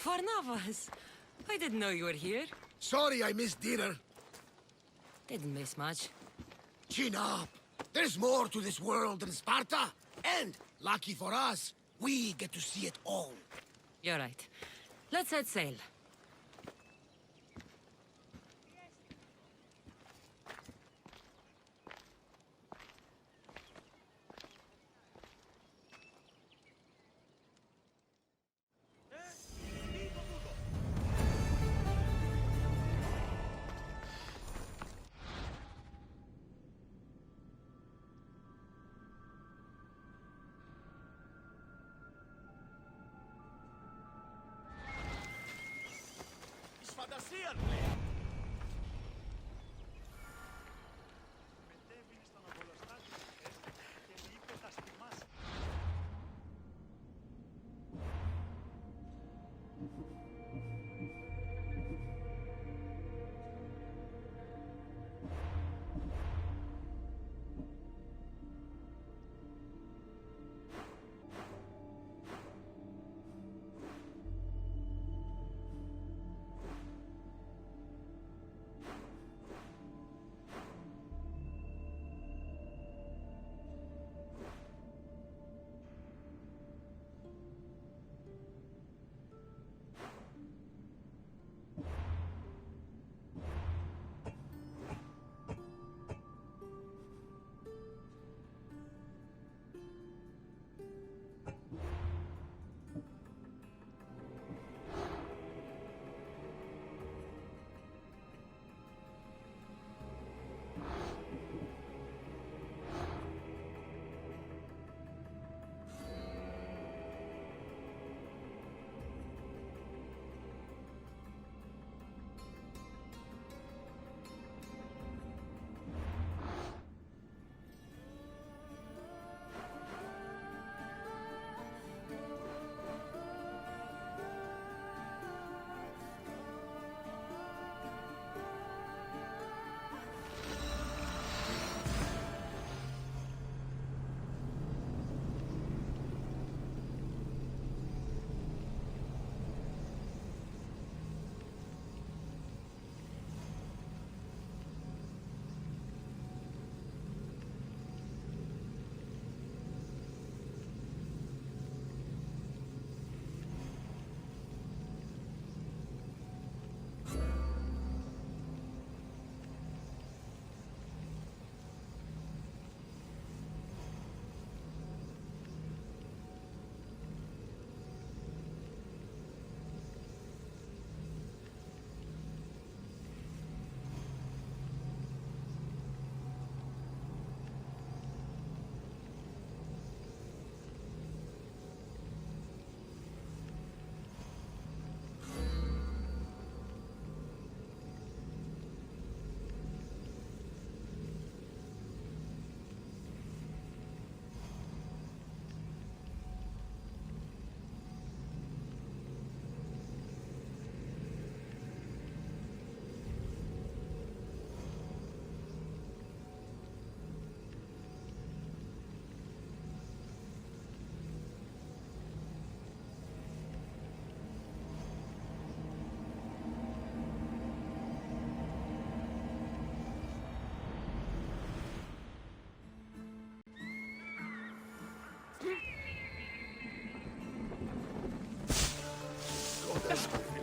Barnabas! I didn't know you were here. Sorry I missed dinner. Didn't miss much. Chin up. There's more to this world than Sparta. And, lucky for us, we get to see it all. You're right. Let's set sail. Φαντασία πλέον! Μετέβηνε στον Απολοστάτη και είπε θα στιμάσει.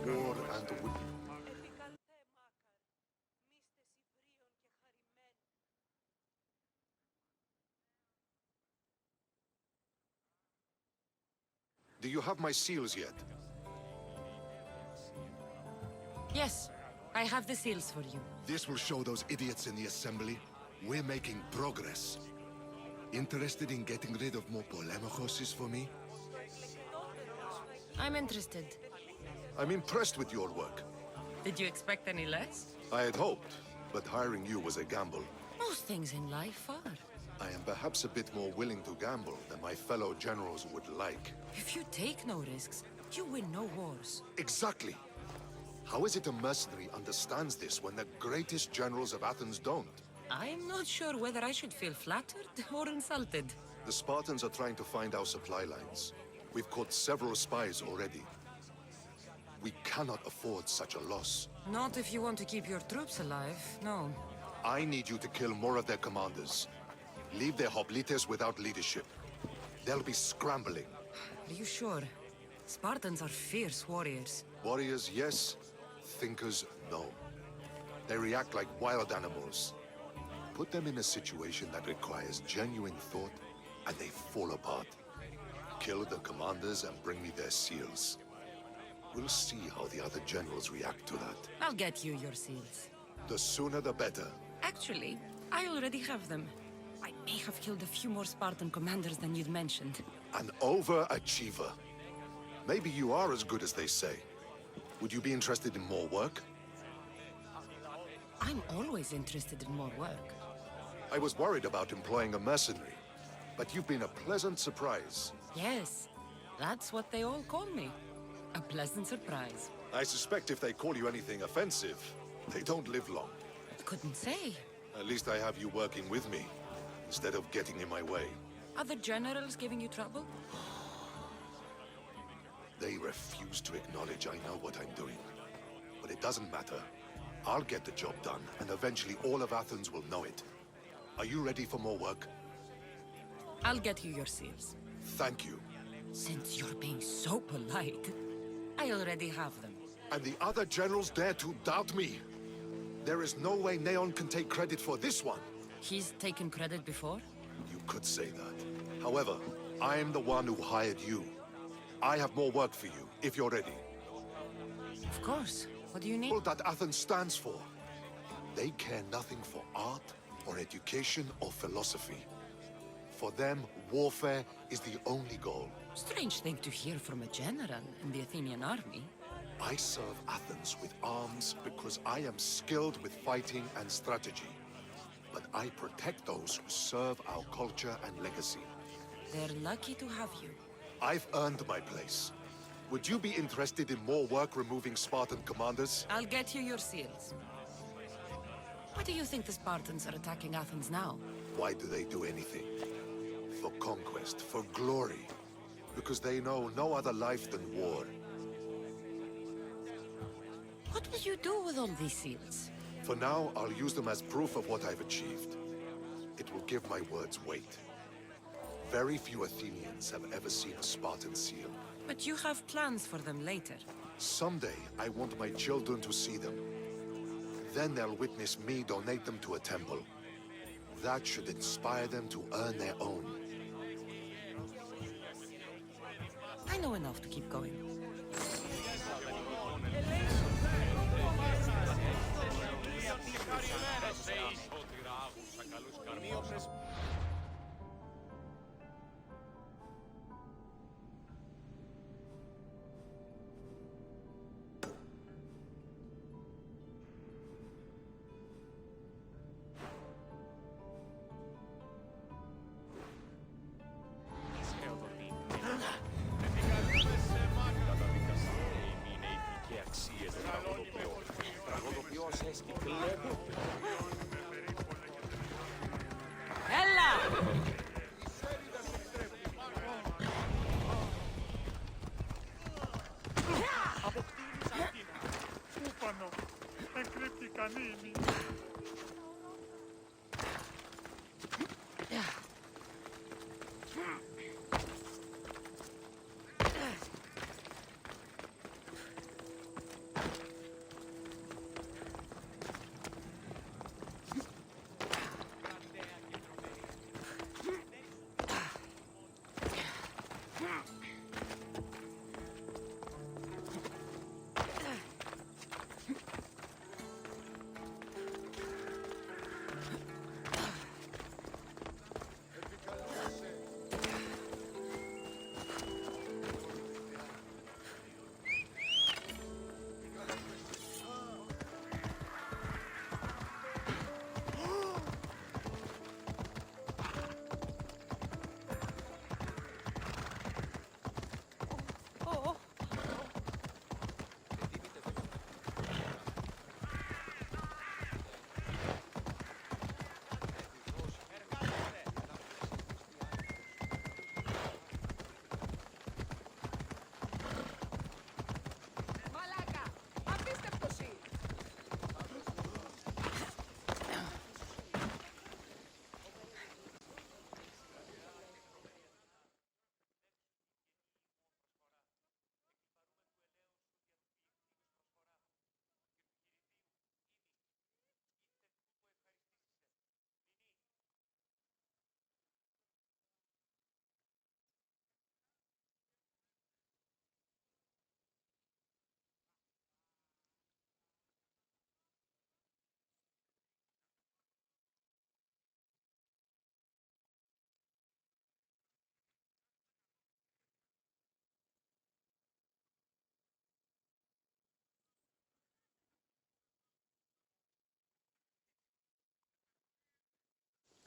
War and Do you have my seals yet? Yes, I have the seals for you. This will show those idiots in the assembly we're making progress. Interested in getting rid of more polemachoses for me? I'm interested. I'm impressed with your work. Did you expect any less? I had hoped, but hiring you was a gamble. Most things in life are. I am perhaps a bit more willing to gamble than my fellow generals would like. If you take no risks, you win no wars. Exactly. How is it a mercenary understands this when the greatest generals of Athens don't? I'm not sure whether I should feel flattered or insulted. The Spartans are trying to find our supply lines. We've caught several spies already. cannot afford such a loss. Not if you want to keep your troops alive, no. I need you to kill more of their commanders. Leave their hoplites without leadership. They'll be scrambling. Are you sure? Spartans are fierce warriors. Warriors, yes. Thinkers, no. They react like wild animals. Put them in a situation that requires genuine thought, and they fall apart. Kill the commanders and bring me their seals. We'll see how the other generals react to that. I'll get you your seals. The sooner the better. Actually, I already have them. I may have killed a few more Spartan commanders than you'd mentioned. An overachiever. Maybe you are as good as they say. Would you be interested in more work? I'm always interested in more work. I was worried about employing a mercenary, but you've been a pleasant surprise. Yes, that's what they all call me. A pleasant surprise. I suspect if they call you anything offensive, they don't live long. Couldn't say. At least I have you working with me, instead of getting in my way. Other generals giving you trouble? They refuse to acknowledge I know what I'm doing. But it doesn't matter. I'll get the job done, and eventually all of Athens will know it. Are you ready for more work? I'll get you your seals. Thank you. Since you're being so polite, I already have them. And the other generals dare to doubt me. There is no way Neon can take credit for this one. He's taken credit before? You could say that. However, I am the one who hired you. I have more work for you, if you're ready. Of course. What do you need? All that Athens stands for. They care nothing for art, or education, or philosophy. For them, warfare is the only goal. Strange thing to hear from a general in the Athenian army. I serve Athens with arms because I am skilled with fighting and strategy. But I protect those who serve our culture and legacy. They're lucky to have you. I've earned my place. Would you be interested in more work removing Spartan commanders? I'll get you your seals. Why do you think the Spartans are attacking Athens now? Why do they do anything? For conquest, for glory. Because they know no other life than war. What will you do with all these seals? For now, I'll use them as proof of what I've achieved. It will give my words weight. Very few Athenians have ever seen a Spartan seal. But you have plans for them later. Someday, I want my children to see them. Then they'll witness me donate them to a temple. That should inspire them to earn their own. I know enough to keep going. Ούφανο, εγκρύπτει κανίνι.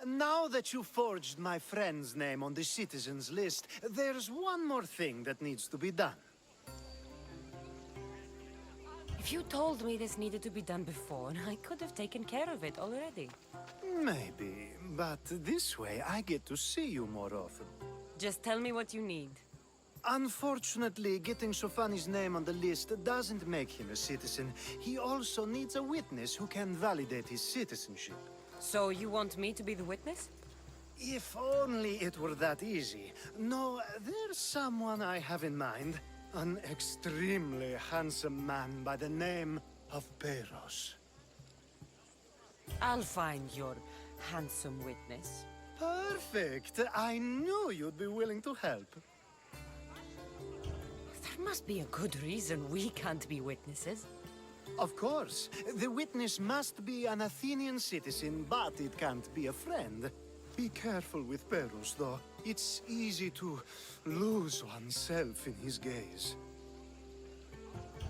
Now that you forged my friend's name on the citizens list, there's one more thing that needs to be done. If you told me this needed to be done before, I could have taken care of it already. Maybe, but this way I get to see you more often. Just tell me what you need. Unfortunately, getting Sofani's name on the list doesn't make him a citizen. He also needs a witness who can validate his citizenship. So you want me to be the witness? If only it were that easy. No, there's someone I have in mind. An extremely handsome man by the name of Peros. I'll find your handsome witness. Perfect! I knew you'd be willing to help. There must be a good reason we can't be witnesses. Of course. The witness must be an Athenian citizen, but it can't be a friend. Be careful with Peros, though. It's easy to lose oneself in his gaze.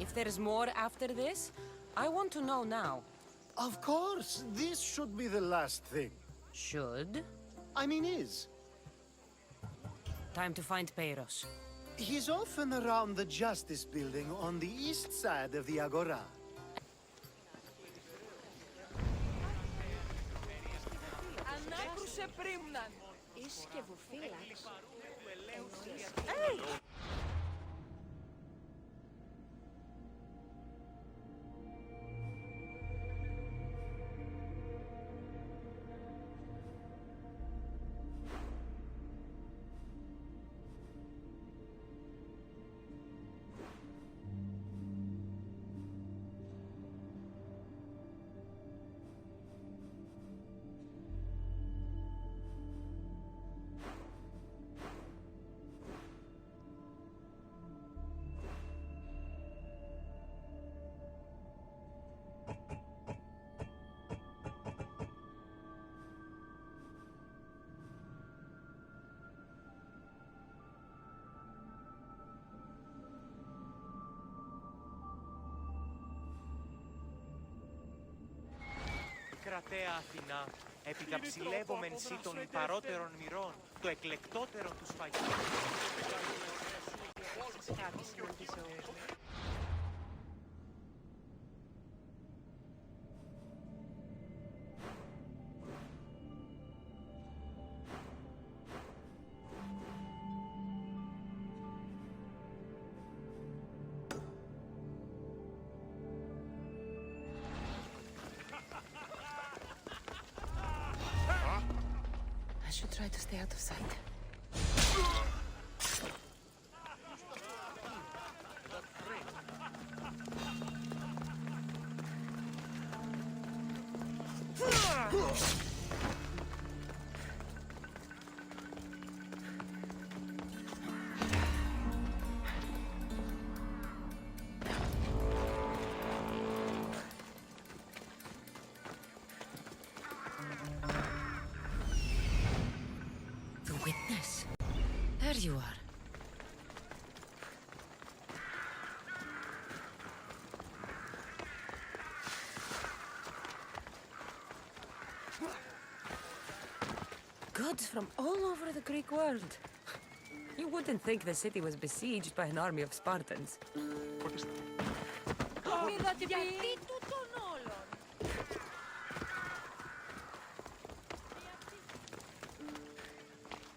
If there's more after this, I want to know now. Of course! This should be the last thing. Should? I mean, is. Time to find Peros. He's often around the Justice Building on the east side of the Agora. Κρατέα Αθηνά, επικαψιλεύομεν σύ των υπαρότερων μυρών, το εκλεκτότερον του σφαγιού. I should try to stay out of sight. Witness. There you are. Goods from all over the Greek world. You wouldn't think the city was besieged by an army of Spartans.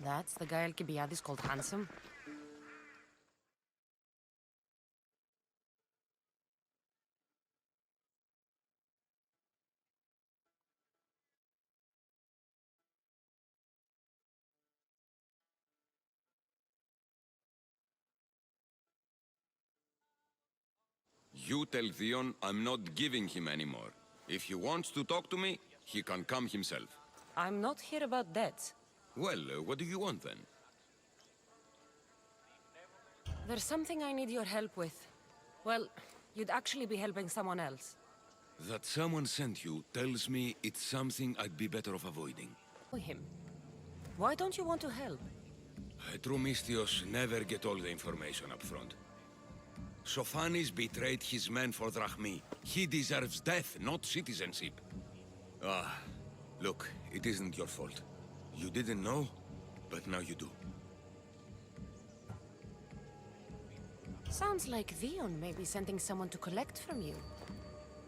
That's the guy Alcibiades called handsome? You tell Theon I'm not giving him anymore. If he wants to talk to me, he can come himself. I'm not here about debts. Well, what do you want then? There's something I need your help with. Well, you'd actually be helping someone else. That someone sent you tells me it's something I'd be better off avoiding. Him. Why don't you want to help? True Mystios never get all the information up front. Sophanis betrayed his men for Drachmi. He deserves death, not citizenship. Look, It isn't your fault. You didn't know, but now you do. Sounds like Vion may be sending someone to collect from you.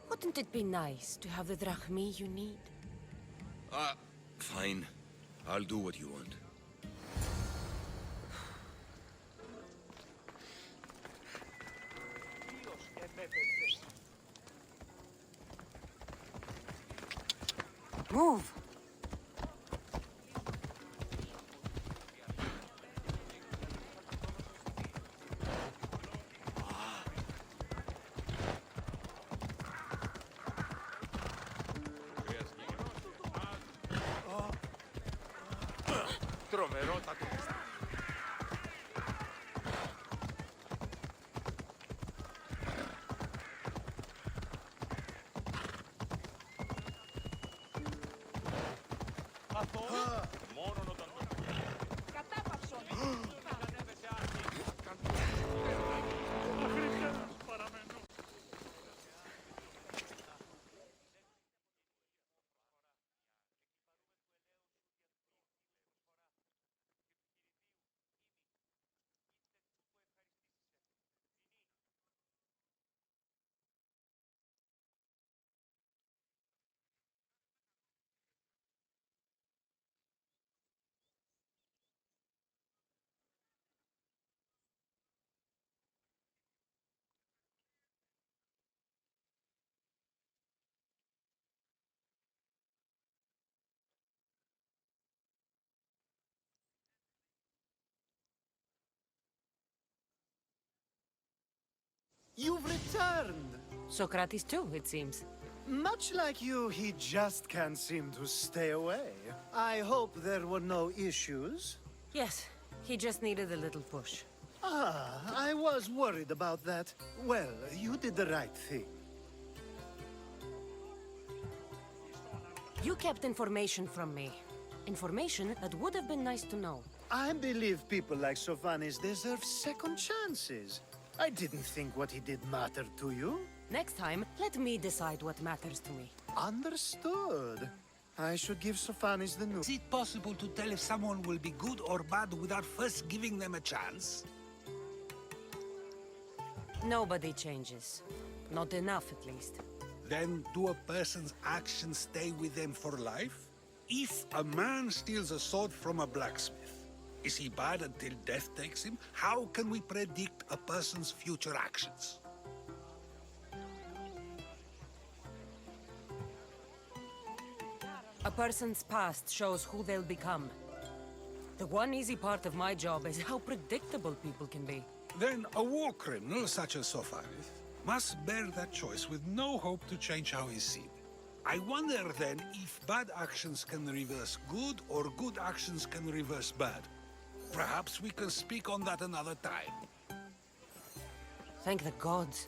Wouldn't it be nice to have the drachmi you need? Fine. I'll do what you want. Move! Τρομερότατο. You've returned! Socrates too, it seems. Much like you, he just can't seem to stay away. I hope there were no issues. Yes, he just needed a little push. Ah, I was worried about that. Well, you did the right thing. You kept information from me. Information that would have been nice to know. I believe people like Sophanis deserve second chances. I didn't think what he did mattered to you. Next time, let me decide what matters to me. Understood. I should give Sophanis the news. Is it possible to tell if someone will be good or bad without first giving them a chance? Nobody changes. Not enough, at least. Then do a person's actions stay with them for life? If a man steals a sword from a blacksmith, is he bad until death takes him? How can we predict a person's future actions? A person's past shows who they'll become. The one easy part of my job is how predictable people can be. Then a war criminal such as Sophanis must bear that choice with no hope to change how he's seen. I wonder then if bad actions can reverse good or good actions can reverse bad. Perhaps we can speak on that another time. Thank the gods.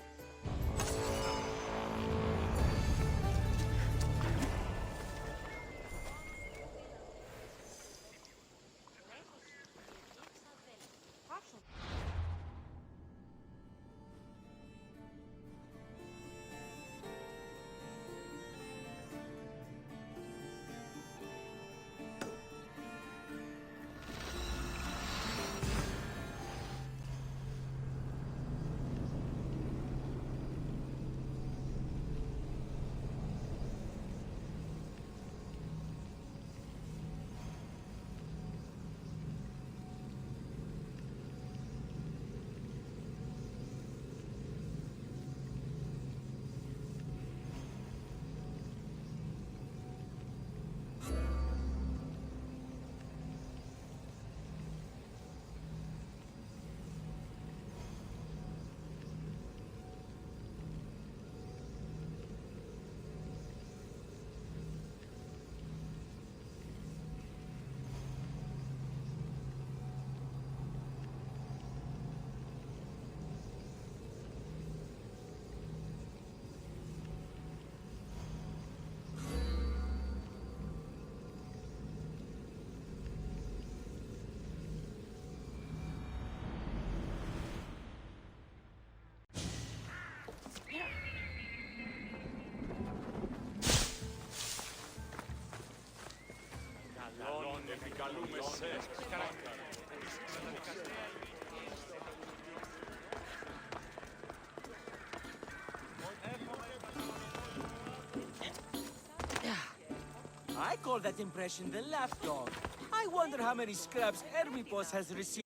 I call that impression the lapdog. I wonder how many scraps Hermipos has received.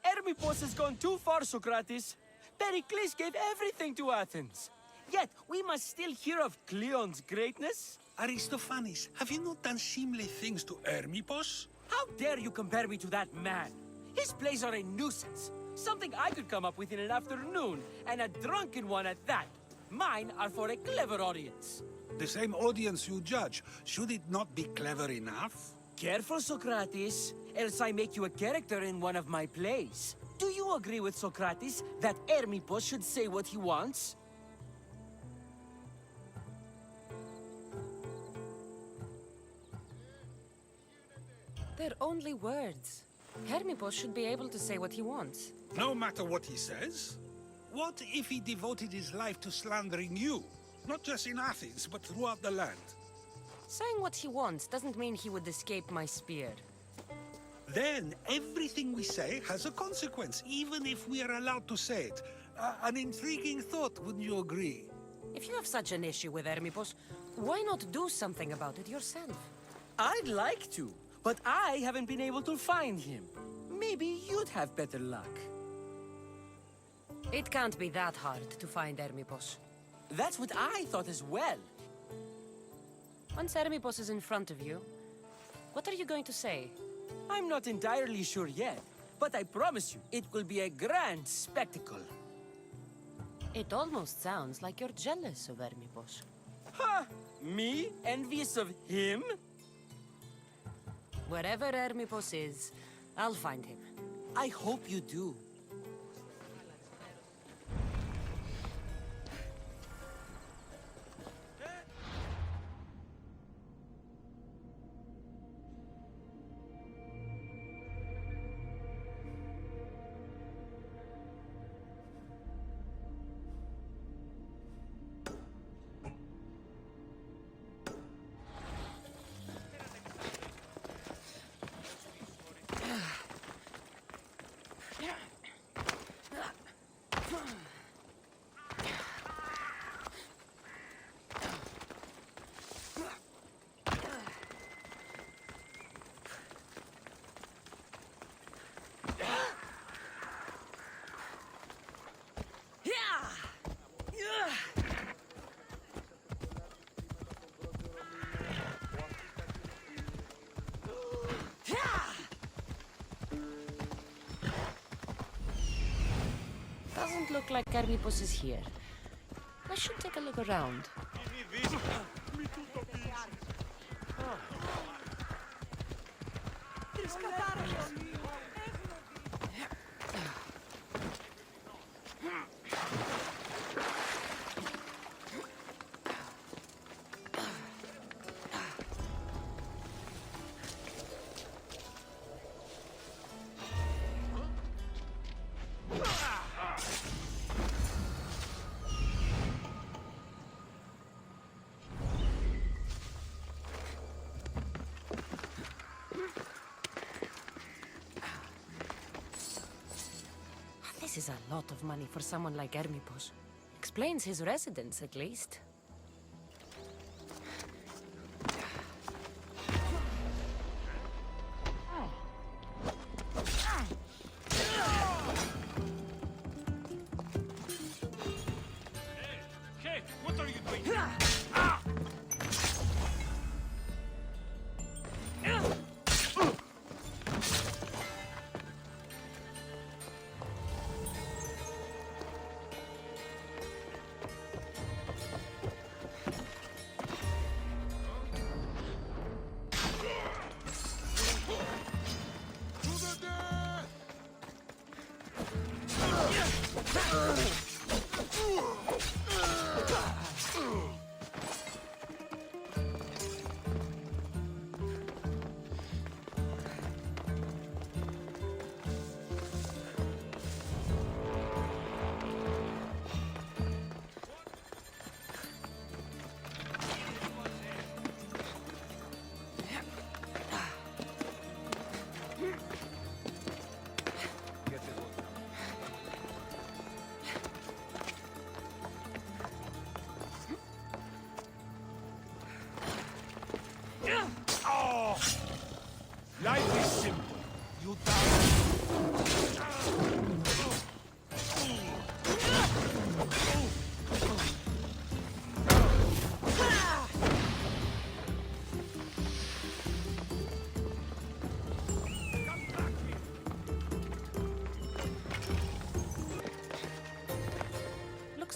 Hermipos has gone too far, Socrates. Pericles gave everything to Athens. Yet, we must still hear of Cleon's greatness. Aristophanes, have you not done seemly things to Hermipos? How dare you compare me to that man? His plays are a nuisance. Something I could come up with in an afternoon, and a drunken one at that. Mine are for a clever audience. The same audience you judge. Should it not be clever enough? Careful, Socrates, else I make you a character in one of my plays. Do you agree with Socrates that Hermipos should say what he wants? They're only words. Hermipos should be able to say what he wants. No matter what he says? What if he devoted his life to slandering you? Not just in Athens, but throughout the land. Saying what he wants doesn't mean he would escape my spear. Then everything we say has a consequence, even if we are allowed to say it. An intriguing thought, wouldn't you agree? If you have such an issue with Hermipos, why not do something about it yourself? I'd like to, but I haven't been able to find him. Maybe you'd have better luck. It can't be that hard to find Hermipos. That's what I thought as well. Once Hermipos is in front of you, what are you going to say? I'm not entirely sure yet, but I promise you, it will be a grand spectacle. It almost sounds like you're jealous of Hermipos. Ha! Me? Envious of him? Wherever Hermipos is, I'll find him. I hope you do. Doesn't look like Hermipos is here. I should take a look around. This is a lot of money for someone like Hermipos. Explains his residence, at least.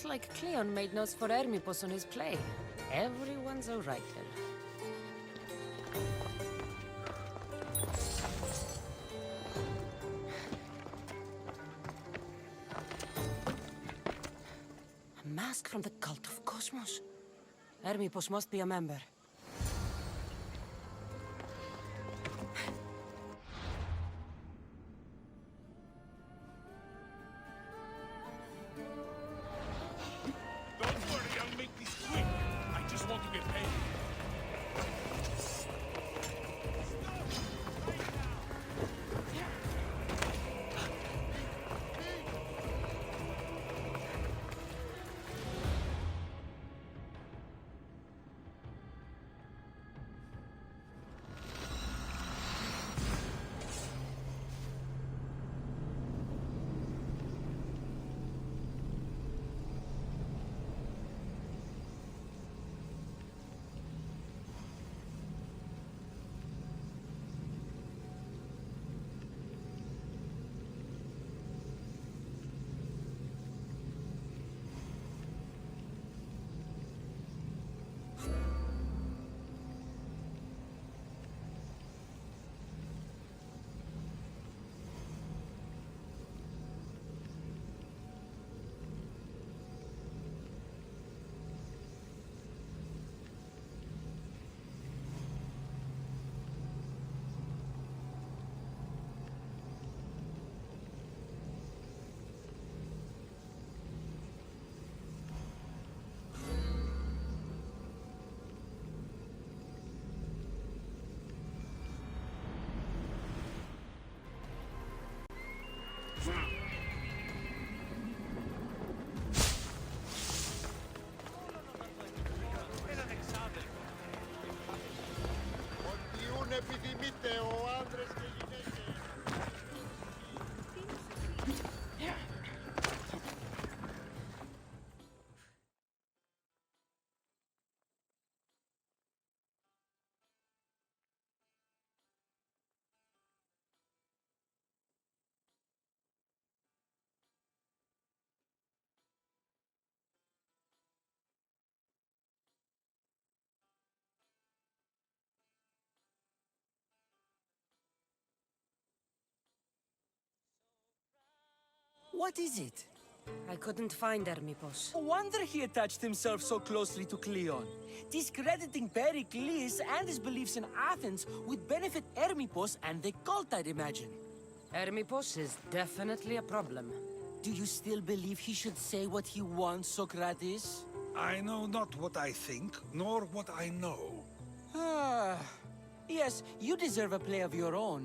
like Cleon made notes for Hermipos on his play. Everyone's a writer. A mask from the cult of Cosmos. Hermipos must be a member. Don't worry, I'll make this quick. I just want to get paid. Έναν εξάδελφο. Οντιούν επιδημείτε ο άντρες και γυναίκες. What is it? I couldn't find Hermipos. No wonder he attached himself so closely to Cleon. Discrediting Pericles and his beliefs in Athens would benefit Hermipos and the cult, I'd imagine. Hermipos is definitely a problem. Do you still believe he should say what he wants, Socrates? I know not what I think, nor what I know. Ah, yes, you deserve a play of your own.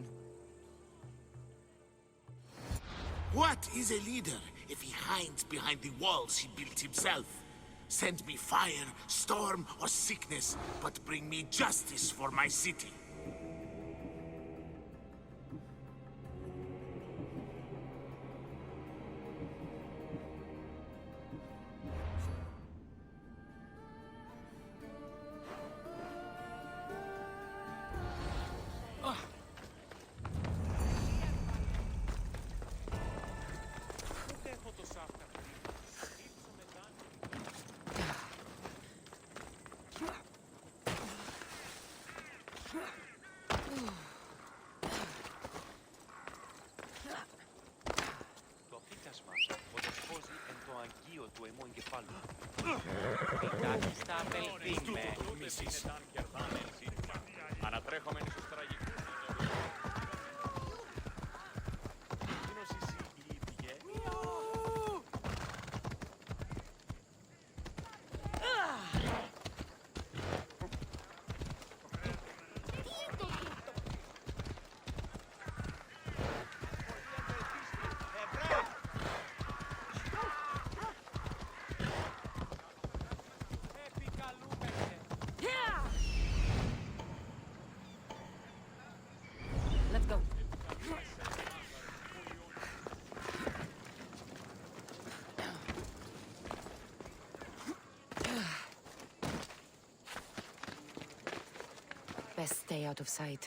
What is a leader if he hides behind the walls he built himself? Send me fire, storm, or sickness, but bring me justice for my city. Ούτε έχω το σάφκα. Ήρθα μετά. Το αφύκασμα φωτοσφώζει εν το αγγείο του αιμού εγκεφάλου. Κοιτάξτε στα απελθεί με μισής. Ανατρέχομεν στους τραγικούς. Εκείνος εισηγήθηκε. Let's go. Best stay out of sight.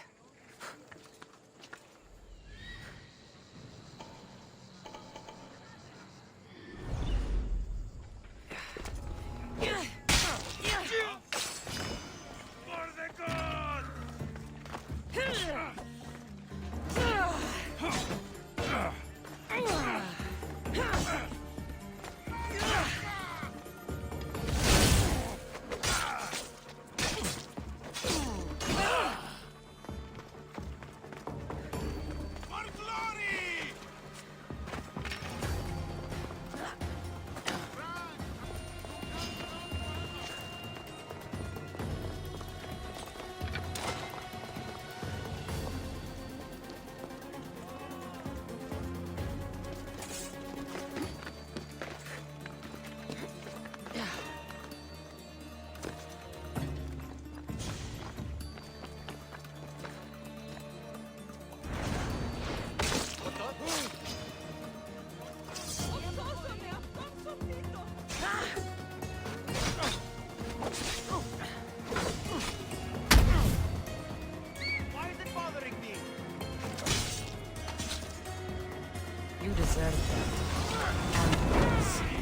and worse.